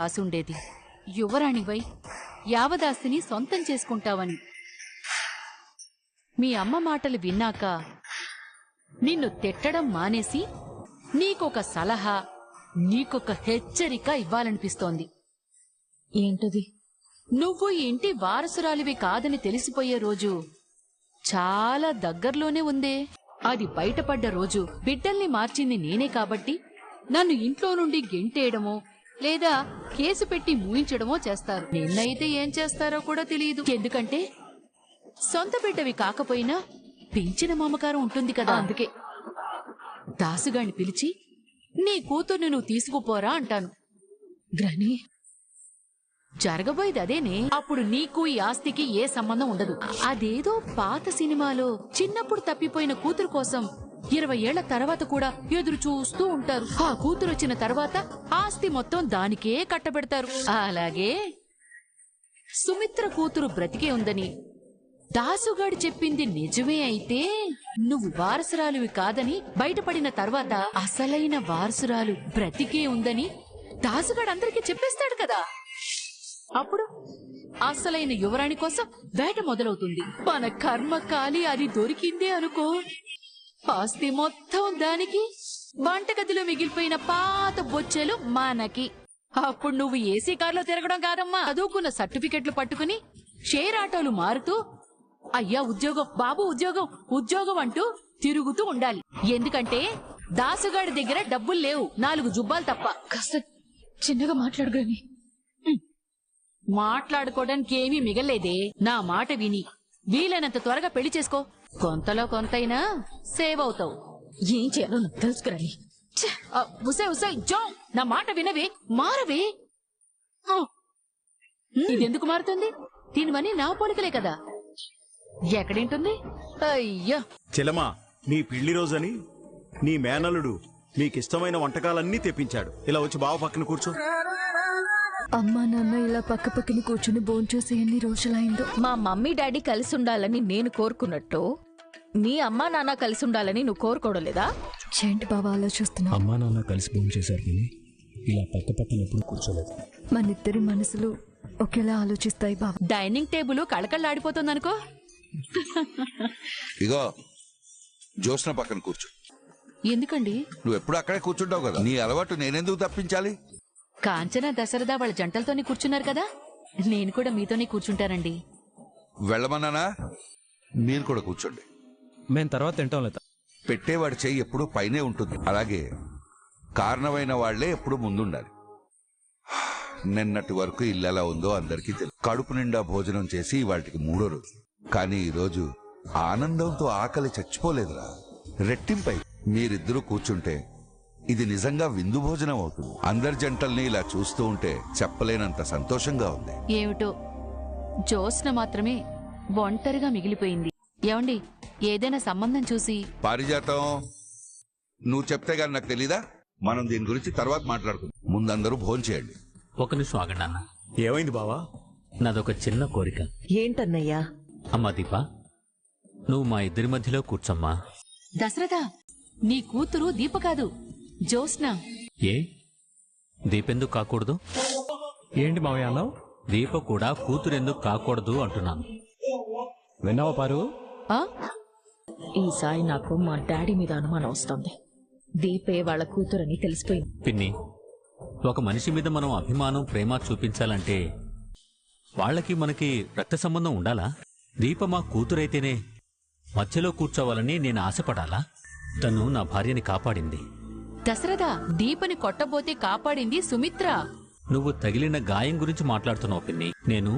ఆసుండేది యువరాణివై యావదాస్తిని సొంతం చేసుకుంటావని. మీ అమ్మ మాటలు విన్నాక నిన్ను తిట్టడం మానేసి నీకొక సలహా, నీకొక హెచ్చరిక ఇవ్వాలనిపిస్తోంది. ఏంటది? నువ్వు ఇంటి వారసురాలివి కాదని తెలిసిపోయే రోజు చాలా దగ్గర్లోనే ఉందే. అది బయటపడ్డ రోజు బిడ్డల్ని మార్చింది నేనే కాబట్టి నన్ను ఇంట్లో నుండి గెంటేయడమో లేదా కేసు పెట్టి మూయించడమో చేస్తారు. నిన్నైతే ఏం చేస్తారో కూడా తెలియదు. ఎందుకంటే సొంత బిడ్డవి కాకపోయినా పెంచిన మమకారం ఉంటుంది కదా. అందుకే దాసుగాణ్ణి పిలిచి నీ కూతుర్ని నువ్వు తీసుకుపోరా అంటాను. గ్రాని, జరగబోయేది అదేనే. అప్పుడు నీకు ఈ ఆస్తికి ఏ సంబంధం ఉండదు. అదేదో పాత సినిమాలో చిన్నప్పుడు తప్పిపోయిన కూతురు కోసం 20 ఏళ్ల తర్వాత కూడా ఎదురు చూస్తూ ఉంటారు. ఆ కూతురు వచ్చిన తర్వాత ఆస్తి మొత్తం దానికే కట్టబెడతారు. అలాగే సుమిత్ర కూతురు బ్రతికే ఉందని దాసుగాడు చెప్పింది నిజమే అయితే నువ్వు వారసురాలువి కాదని బయటపడిన తర్వాత అసలైన వారసురాలు బ్రతికే ఉందని దాసుగాడు అందరికీ చెప్పేస్తాడు కదా. అప్పుడు అసలైన యువరాణి కోసం వేట మొదలవుతుంది. మన కర్మ కాలి అది దొరికిందే అనుకో, ఆస్తి మొత్తం దానికి, వంటగదిలో మిగిలిపోయిన పాత బొచ్చెలు మనకి. అప్పుడు నువ్వు ఏసీ కార్లో తిరగడం కాదమ్మా, చదువుకున్న సర్టిఫికెట్లు పట్టుకుని షేర్ ఆటోలు మారుతూ అయ్యా ఉద్యోగం, బాబు ఉద్యోగం, ఉద్యోగం అంటూ తిరుగుతూ ఉండాలి. ఎందుకంటే దాసుగాడి దగ్గర డబ్బులు లేవు, 4 జుబ్బాలు తప్ప. కాస్త చిన్నగా మాట్లాడు గ్రాని. మాట్లాడుకోవడానికి ఏమీ మిగలేదే. నా మాట విని వీలైనంత త్వరగా పెళ్లి చేసుకో. కొంతలో కొంతైనా సేవ్ అవుతావు. ఏం చేయాలో నాకు తెలుసు గ్రాని. ఉసే ఉసే జో, నా మాట వినవే, మారవే. ఇదెందుకు మారుతుంది? దీనివన్నీ నా పోలికలే కదా. ఎక్కడేంటుంది? అయ్యో చెలమా, నీ పెళ్లి రోజని నీ మేనలుడు నీకిష్టమైన వంటకాలన్నీ తెప్పించాడు. ఇలా వచ్చి బావ పక్కన కూర్చో. అమ్మా నాన్న ఇలా పక్క పక్కన కూర్చుని భోంచేసి ఎన్ని రోజులైందో. మా మమ్మీ డాడీ కలిసి ఉండాలని నేను కోరుకున్నట్టు మీ అమ్మా నాన్న కలిసి ఉండాలని నువ్వు కోరుకోవడం లేదా? ఏంటి బావ ఆలోచిస్తున్నా? అమ్మా నాన్న కలిసి భోంచేశారు కానీ ఇలా పక్క పక్కన ఎప్పుడు కూర్చోలేదు. మనిద్దరి మనసులు ఒకేలా ఆలోచిస్తాయి బావ. డైనింగ్ టేబుల్ కళకళలాడిపోతుందనుకో. ఇగో జ్యోత్స్న పక్కన కూర్చో. ఎందుకండి? నువ్వు ఎప్పుడు అక్కడే కూర్చుంటావు కదా, నీ అలవాటు నేనెందుకు తప్పించాలి? కాంచన దశరథ వాళ్ళ జంటలతోనే కూర్చున్నారు కదా, నేను కూడా మీతోనే కూర్చుంటానండి. వెళ్ళమన్నానా? మీరు కూడా కూర్చోండి. మేము తర్వాత తింటాం లేదా. పెట్టేవాడి చెయ్యి ఎప్పుడు పైనే ఉంటుంది, అలాగే కారణమైన వాళ్లే ఎప్పుడు ముందుండాలి. నిన్నటి వరకు ఇల్లు ఎలా ఉందో అందరికీ తెలుసు. కడుపు నిండా భోజనం చేసి వాటికి 3వ రోజు. కానీ ఈరోజు ఆనందంతో ఆకలి చచ్చిపోలేదురా, రెట్టింపై. మీరిద్దరూ కూర్చుంటే ఇది నిజంగా విందు భోజనం అవుతుంది. అందరి జంటల్ని ఇలా చూస్తూ ఉంటే చెప్పలేనంత సంతోషంగా ఉంది. ఏమిటో జ్యోత్స్న మాత్రమే ఒంటరిగా మిగిలిపోయింది. ఏమండి, ఏదైనా సంబంధం చూసి. పారిజాతం, నువ్వు చెప్తే గాని నాకు తెలీదా? మనం దీని గురించి తర్వాత మాట్లాడుకుందాం. ముందందరూ భోంచేయండి. ఒక నిమిషం ఆగండి అన్న. ఏమైంది బావా? నాదొక చిన్న కోరిక. ఏంటన్నయ్యా? అమ్మా దీప, నువ్వు మా ఇద్దరి మధ్యలో కూర్చోమ్మా. దశరథ, నీ కూతురు దీప కాదు, జ్యోత్స్న. ఏ దీపెందుకు కాకూడదు? ఏంటి మావయ్య అన్నావు? దీప కూడా కూతురెందుకు కాకూడదు అంటున్నాను. విన్నావా పారు? ఈసారి నాకు మా డాడీ మీద అనుమానం వస్తుంది. దీపే వాళ్ళ కూతురని తెలిసిపోయింది. పిన్ని, ఒక మనిషి మీద మనం అభిమానం, ప్రేమ చూపించాలంటే వాళ్ళకి మనకి రక్త సంబంధం ఉండాలా? దీప మా కూతురైతేనే మధ్యలో కూర్చోవాలని నేను ఆశపడాలా? తను నా భార్యని కాపాడింది. దశరథ, దీపని కొట్టబోతే కాపాడింది సుమిత్ర. నువ్వు తగిలిన గాయం గురించి మాట్లాడుతున్నావు పిన్ని, నేను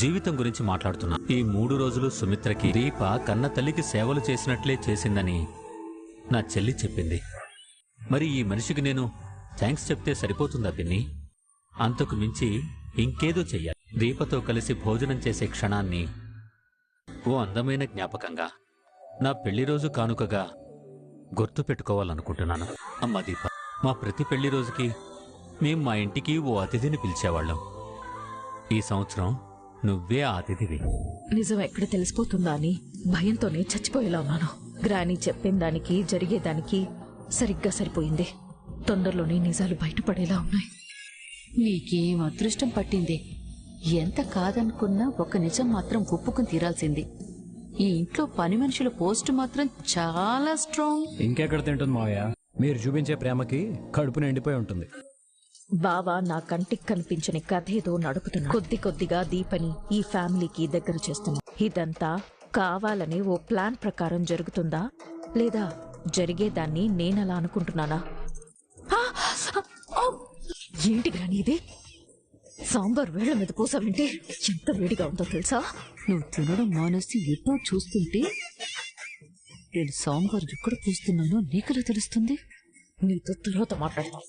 జీవితం గురించి మాట్లాడుతున్నా. ఈ 3 రోజులు సుమిత్రకి దీప కన్న తల్లికి సేవలు చేసినట్లే చేసిందని నా చెల్లి చెప్పింది. మరి ఈ మనిషికి నేను థ్యాంక్స్ చెప్తే సరిపోతుందా పిన్ని? అంతకు మించి ఇంకేదో చెయ్యాలి. దీపతో కలిసి భోజనం చేసే క్షణాన్ని ఓ అందమైన జ్ఞాపకంగా, నా పెళ్లి రోజు కానుకగా గుర్తు పెట్టుకోవాలనుకుంటున్నాను. అమ్మా దీప, మా ప్రతి పెళ్లి రోజుకి మేం మా ఇంటికి ఓ అతిథిని పిలిచేవాళ్ళం. ఈ సంవత్సరం నువ్వే ఆ అతిథివి. నిజం ఎక్కడ తెలిసిపోతుందా అని భయంతోనే చచ్చిపోయేలా ఉన్నాను. గ్రాని చెప్పిన దానికి జరిగేదానికి సరిగ్గా సరిపోయింది. తొందరలోనే నిజాలు బయటపడేలా ఉన్నాయి. నీకేం అదృష్టం పట్టింది. ఎంత కాదనుకున్నా ఒక నిజం మాత్రం ఒప్పుకుని తీరాల్సింది. ఈ ఇంట్లో పని మనుషుల పోస్ట్ మాత్రం చాలా స్ట్రాంగ్. ఇంకెక్కడ తింటుంది మావయ్య, మీరు చూపించే ప్రేమకి కడుపు నిండిపోయి ఉంటుంది. బావా నా కంటికి కనిపించని కథ ఏదో నడుపుతున్నా. కొద్ది కొద్దిగా దీపని ఈ ఫ్యామిలీకి దగ్గర చేస్తున్నా. ఇదంతా కావాలని ఓ ప్లాన్ ప్రకారం జరుగుతుందా లేదా జరిగేదాన్ని నేనలా అనుకుంటున్నానా? ఏంటి గ్రాని ఇది? సాంబార్ వేళ్ల మీద పోసావంటే ఎంత వేడిగా ఉందో తెలుసా? నువ్వు తినడం మానేసి ఎటో చూస్తుంటే నేను సాంబార్ ఎక్కడ పూస్తున్నానో నీకెలా తెలుస్తుంది? నీతో తర్వాత మాట్లాడతా.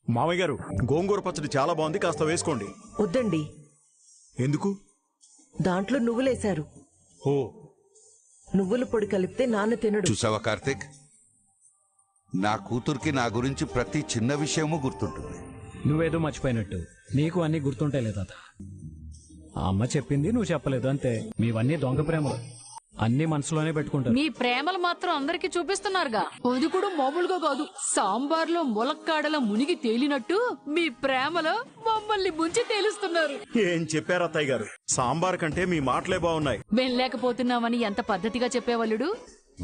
మామయ్య గారు, గోంగూర పచ్చడి చాలా బాగుంది, కాస్త వేసుకోండి. వద్దండి, ఎందుకు? దాంట్లో నువ్వులేశారు. ఓ, నువ్వుల పొడి కలిపితే నాన్న తినడు. చూసావా కార్తీక్, నా కూతురికి నా గురించి ప్రతి చిన్న విషయము గుర్తుంటుంది. నువ్వేదో మర్చిపోయినట్టు నీకు అన్నీ గుర్తుంటాయి లేదా? ఆ అమ్మ చెప్పింది నువ్వు చెప్పలేదు అంతే. మీవన్నీ దొంగ ప్రేమలు, అన్ని మనసులోనే పెట్టుకుంటారు. మీ ప్రేమలు మాత్రం అందరికి చూపిస్తున్నారుగా. అది కూడా మామూలుగా కాదు, సాంబార్లో ములక్కాడల మునిగి తేలినట్టు మీ ప్రేమలో మమ్మల్ని ముంచి తేలుస్తున్నారు. ఏం చెప్పారు అత్తయ్య గారు? సాంబార్ కంటే మీ మాటలే బాగున్నాయి. వెళ్ళలేకపోతున్నామని ఎంత పద్ధతిగా చెప్పేవాళ్ళుడు.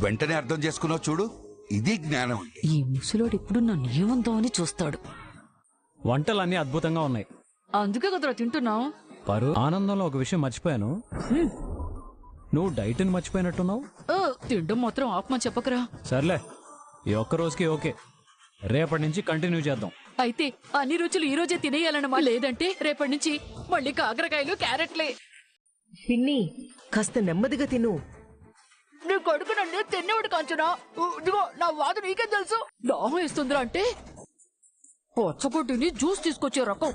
వెంటనే అర్థం చేసుకున్నావు చూడు, ఇది జ్ఞానం అంటే. ఈ ముసలోడు ఇప్పుడు నన్ను ఏముందో అని చూస్తాడు. వంటలన్నీ అద్భుతంగా ఉన్నాయి. అందుకే కదరా తింటున్నావు. పరు, ఆనందంలో ఒక విషయం మర్చిపోయాను. నువ్వు డైట్ని మర్చిపోయినట్టున్నావు. తిండం మాత్రం ఆపమని చెప్పకరా. సర్లే, ఈ ఒక్క రోజుకి ఓకే, రేపటి నుంచి కంటిన్యూ చేద్దాం. అయితే అన్ని రుచులు ఈ రోజే తినేయాలన్నమా? లేదంటే రేపటి నుంచి మళ్ళీ కాకరకాయలు క్యారెట్లే. పిన్ని, కాస్త నెమ్మదిగా తిను. నీ కొడుకు నన్ను తినేవాడు కాంచనా? ఇదిగో నా వాదు నీకేం తెలుసు? దాహం వేస్తుందిరా అంటే పచ్చగొడ్డిని జ్యూస్ తీసుకొచ్చే రకం.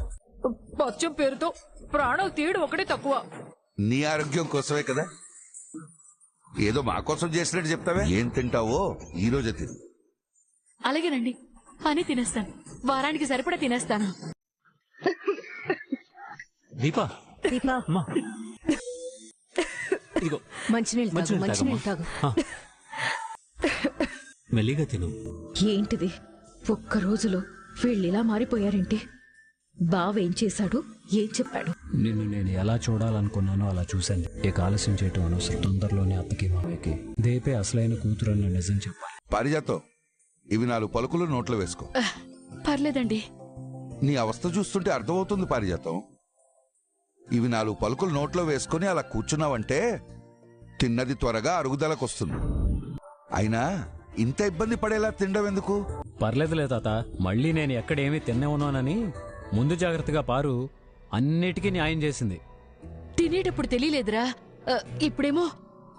పచ్చం పేరుతో ప్రాణాలు తీయడం ఒకటే తక్కువ. నీ ఆరోగ్యం కోసమే కదా, ఏదో మా కోసం చేసినట్టు చెప్తావే. ఏం తింటావో ఈ రోజే తిను. అలాగేనండి, అని తినేస్తాను. వారానికి సరిపడా తినేస్తాను. దీపా, దీపా, అమ్మా, ఇదిగో మంచినీళ్ళు తాగు, మంచినీళ్ళు మంచినీళ్ళు తాగు. ఆ. మెల్లిగా తిను. ఏంటిది, ఒక్క రోజులో వీళ్ళిలా మారిపోయారేంటి? బావేం చేశాడు, ఏం చెప్పాడు? నిన్ను నేను ఎలా చూడాలనుకున్నానో అలా చూశాను. ఇక ఆలస్యం చేయటం అనవసరం. తొందరలోనే అత్తకి మామయ్యకి దేపే అసలైన కూతురు అని నిజం చెప్పాలి. పారిజాతం, ఇవి 4 పలుకులు నోట్లో వేసుకో. పర్లేదండి. నీ అవస్థ చూస్తుంటే అర్థమవుతుంది పారిజాతం. ఇవి 4 పలుకులు నోట్లో వేసుకుని అలా కూర్చున్నావంటే తిన్నది త్వరగా అరుగుదలకొస్తుంది. అయినా ఇంత ఇబ్బంది పడేలా తినడం ఎందుకు? పర్లేదులే తాత, మళ్ళీ నేను ఎక్కడేమీ తిన్నేవునోనని ముందు జాగ్రత్తగా పారు అన్నిటికీ న్యాయం చేసింది. తినేటప్పుడు తెలియలేదురా, ఇప్పుడేమో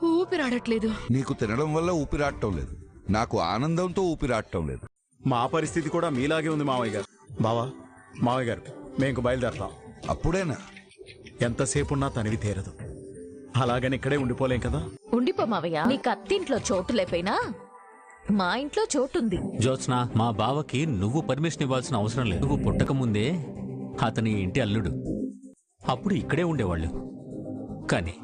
ఊపిరాడట్లేదు. నీకు తినడం వల్ల ఊపిరాడటం లేదు, నాకు ఆనందంతో ఊపిరాడటం లేదు. మా పరిస్థితి కూడా మీలాగే ఉంది మామయ్య గారు. బావా, మామయ్య గారు, మేము బయలుదేరతాం. అప్పుడేనా? ఎంతసేపున్నా తనివి తీరదు. అలాగని ఇక్కడే ఉండిపోలేం కదా. ఉండిపో మావయ్య, నీకు అత్తింట్లో చోటు లేకపోయినా మా ఇంట్లో చోటుంది. జ్యోత్స్న, మా బావకి నువ్వు పర్మిషన్ ఇవ్వాల్సిన అవసరం లేదు. నువ్వు పుట్టక ముందే అతని ఇంటి అల్లుడు. అప్పుడు ఇక్కడే ఉండేవాళ్ళు. కానీ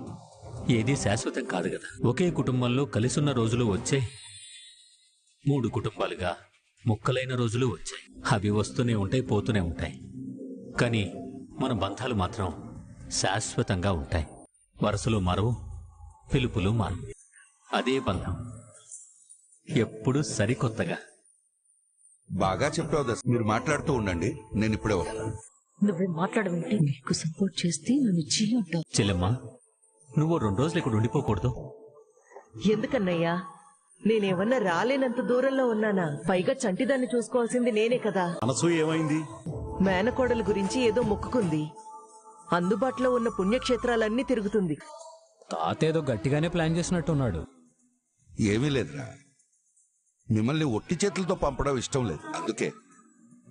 ఏదీ శాశ్వతం కాదు కదా. ఒకే కుటుంబంలో కలిసున్న రోజులు వచ్చాయి, 3 కుటుంబాలుగా ముక్కలైన రోజులు వచ్చాయి. అవి వస్తూనే ఉంటాయి, పోతూనే ఉంటాయి. కానీ మన బంధాలు మాత్రం శాశ్వతంగా ఉంటాయి. వరుసలు మారవు, పిలుపులు మారవు. అదే బంధం ఎప్పుడు సరికొత్తగా. బాగా చెప్పావు దశ. మీరు మాట్లాడుతూ ఉండండి, నేను ఇప్పుడే వస్తాను. నువ్వే మాట్లాడవేంటి? నీకు సపోర్ట్ చేస్తే నన్ను చెయ్యంటావు. చెల్లెమ్మా, నువ్వు 2 రోజులు ఇక్కడ ఉండిపోకూడదు. ఎందుకన్నయ్యా, నేనేమన్నా రాలేనంత దూరంలో ఉన్నానా? పైగా చంటిదాన్ని చూసుకోవాల్సింది నేనే కదా. మనసు ఏమైంది? మేనకోడల గురించి ఏదో మొక్కుకుంది. అందుబాటులో ఉన్న పుణ్యక్షేత్రాలన్నీ తిరుగుతుంది. తాతేదో గట్టిగానే ప్లాన్ చేసినట్టున్నాడు. ఏమీ లేదురా, మిమ్మల్ని ఒట్టి చేతులతో పంపడం ఇష్టం లేదు. అందుకే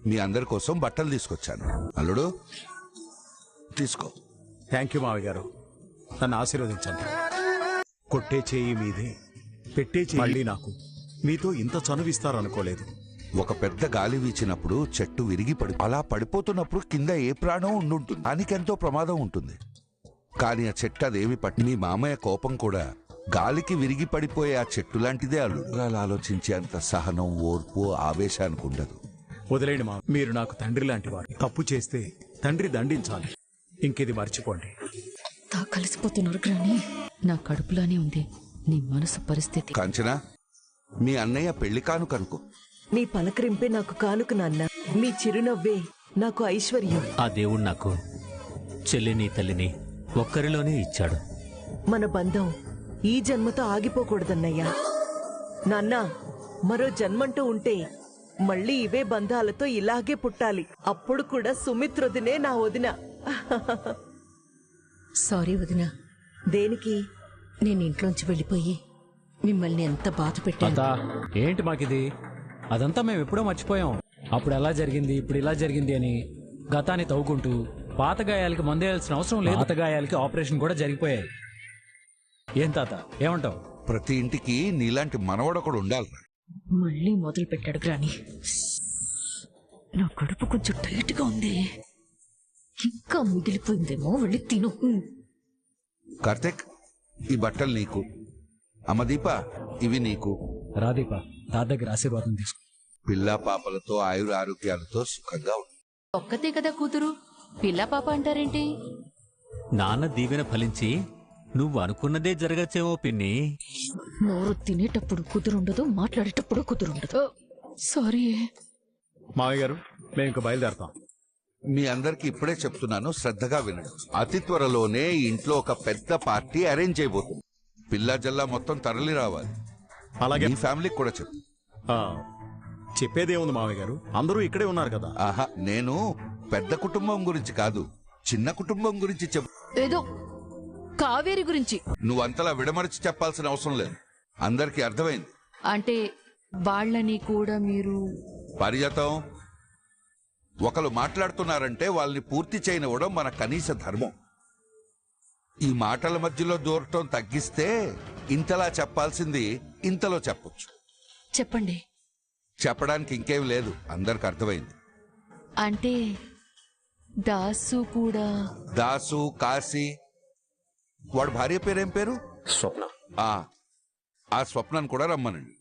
మీ అందరి కోసం బట్టలు తీసుకొచ్చాను. అల్లుడు, తీసుకో. థ్యాంక్ యూ మావయ్య గారు, నన్ను ఆశీర్వదించండి. కొట్టే చేయి మీదే, పెట్టే చేయి మళ్ళీ నాకు. మీతో ఇంత చనువిస్తారనుకోలేదు. ఒక పెద్ద గాలి వీచినప్పుడు చెట్టు విరిగి అలా పడిపోతున్నప్పుడు కింద ఏ ప్రాణం ఉండుంటుంది, దానికెంతో ప్రమాదం ఉంటుంది. కానీ ఆ చెట్టు అదేమి పట్టి. మీ మామయ్య కోపం కూడా గాలికి విరిగి పడిపోయే ఆ చెట్టు లాంటిదే. అల్లుడు ఆలోచించే అంత సహనం, ఓర్పు, ఆవేశానికి ఉండదు. వదిలేండి మా, మీరు నాకు తండ్రి లాంటి వారు. తప్పు చేస్తే తండ్రి దండించాలి. ఇంకిది మర్చిపోండి. కలిసిపోతున్నారు గ్రాని. నా కడుపులోనే ఉంది నీ మనసు పరిస్థితి. కాంచనా, మీ అన్నయ్య పెళ్లి కానుకనుకో. నీ పలకరింపే నాకు కానుక నాన్న. మీ చిరునవ్వే నాకు ఐశ్వర్యం. ఆ దేవుడు నాకు చెల్లిని తల్లిని ఒక్కరిలోనే ఇచ్చాడు. మన బంధం ఈ జన్మతో ఆగిపోకూడదన్నయ్యా. నాన్న, మరో జన్మంటూ ఉంటే మళ్ళీ ఇవే బంధాలతో ఇలాగే పుట్టాలి. అప్పుడు కూడా సుమిత్రొదినే నా వదిన. సారీ వదినా, దేనికి? నేను ఇంట్లోంచి వెళ్ళిపోయి మిమ్మల్ని ఎంత బాధ పెట్టాను. తాత ఏంటి మాకిది? అదంతా మేము ఎప్పుడో మర్చిపోయాం. అప్పుడు ఎలా జరిగింది, ఇప్పుడు ఇలా జరిగింది అని గతాన్ని తవ్వుకుంటూ పాత గాయాలకి మందేయాల్సిన అవసరం లేదు. పాత గాయాలకి ఆపరేషన్ కూడా జరిగిపోయాయి. ఏం తాత, ఏమంటావు? ప్రతి ఇంటికి నీలాంటి మనవడొకడు ఉండాలిరా. మళ్ళీ మొదలు పెట్టాడు గ్రాని. నా కడుపు కొంచెం టైట్ గా ఉంది. ఇంకా మిగిలిపోయిందేమో, వెళ్ళి తిను. కార్తీక్, ఈ బట్టలు నీకు. అమ్మ దీప, ఇవి నీకు. రాదీప, తాత దగ్గర ఆశీర్వాదం తీసుకో. పిల్లా పాపలతో ఆయుర ఆరోగ్యాలతో సుఖంగా ఉండు. ఒక్కతే కదా కూతురు, పిల్ల పాప అంటారేంటి? నాన్న దీవెన ఫలించి నువ్వు అనుకున్నదే జరగచ్చేమో పిన్ని. నోరు తినేటప్పుడు కుదురుండదు, మాట్లాడేటప్పుడు కుదురుండదు. సారీ. మావయ్య గారు, మేము ఇంక బయలుదేరతాం. మీ అందరికి ఇప్పుడే చెప్తున్నాను, శ్రద్ధగా వినండి. అతి త్వరలోనే ఇంట్లో ఒక పెద్ద పార్టీ అరేంజ్ చేయబోతుంది. పిల్ల జల్లా మొత్తం తరలి రావాలి. అలాగే. మీ ఫ్యామిలీకి కూడా చెప్పు. ఆ, చెప్పేదేముంది మావయ్య గారు, అందరూ ఇక్కడే ఉన్నారు కదా. ఆహా, నేను పెద్ద కుటుంబం గురించి కాదు, చిన్న కుటుంబం గురించి చెప్పు. ఏదో కావేరి గురించి. నువ్వంతలా విడమరిచి చెప్పాల్సిన అవసరం లేదు, అందరికీ అర్థమైంది. అంటే వాళ్ళని కూడా మీరు? పరిజతం, ఒకరు మాట్లాడుతున్నారంటే వాళ్ళని పూర్తి చేయనివ్వడం మన కనీస ధర్మం. ఈ మాటల మధ్యలో దూరటం తగ్గిస్తే ఇంతలా చెప్పాల్సింది ఇంతలో చెప్పొచ్చు. చెప్పండి. చెప్పడానికి ఇంకేం లేదు, అందరికి అర్థమైంది. అంటే దాసు కూడా? దాసు, కాశీ, వాడు భార్య పేరేం పేరు? స్వప్న. ఆ స్వప్నాన్ని కూడా రమ్మనండి.